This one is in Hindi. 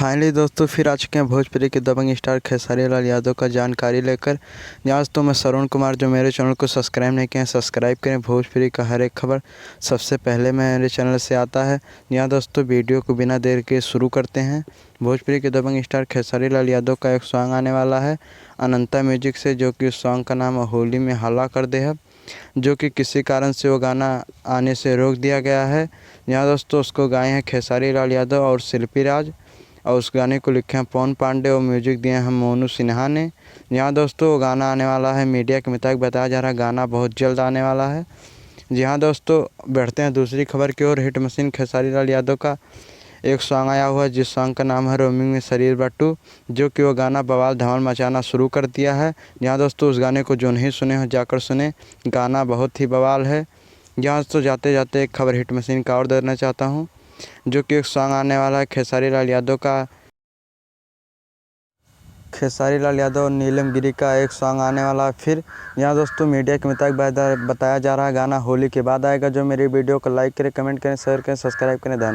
फाइनली दोस्तों फिर आ चुके हैं भोजपुरी के दबंग स्टार खेसारी लाल यादव का जानकारी लेकर। यहाँ दोस्तों मैं श्रवण कुमार, जो मेरे चैनल को सब्सक्राइब नहीं किए हैं सब्सक्राइब करें। भोजपुरी का हर एक खबर सबसे पहले मेरे चैनल से आता है। यहाँ दोस्तों वीडियो को बिना देर के शुरू करते हैं। भोजपुरी के दबंग स्टार खेसारी लाल यादव का एक सॉन्ग आने वाला है अनंता म्यूजिक से, जो कि उस सॉन्ग का नाम होली में हल्ला कर दे है, जो कि किसी कारण से वो गाना आने से रोक दिया गया है। यहाँ दोस्तों उसको गाए हैं खेसारी लाल यादव और शिल्पी राज, और उस गाने को लिखे हैं पवन पांडे और म्यूजिक दिए हैं मोनू सिन्हा ने। यहाँ दोस्तों वो गाना आने वाला है, मीडिया के मुताबिक बताया जा रहा है गाना बहुत जल्द आने वाला है। जी हाँ दोस्तों, बढ़ते हैं दूसरी खबर की ओर। हिट मशीन खेसारी लाल यादव का एक सॉन्ग आया हुआ है, जिस सॉन्ग का नाम है रोमिंग में शरीर बाटू, जो कि वो गाना बवाल धमाल मचाना शुरू कर दिया है। यहाँ दोस्तों उस गाने को जो नहीं सुने हो जाकर सुने, गाना बहुत ही बवाल है। यहाँ दोस्तों जाते जाते एक खबर हिट मशीन का और देना चाहता हूँ, जो कि एक सॉन्ग आने वाला है खेसारी लाल यादव का, खेसारी लाल यादव और नीलम गिरी का एक सॉन्ग आने वाला है फिर। यहाँ दोस्तों मीडिया के मुताबिक बताया जा रहा है गाना होली के बाद आएगा। जो मेरी वीडियो को लाइक करें, कमेंट करें, शेयर करें, सब्सक्राइब करें। धन्यवाद।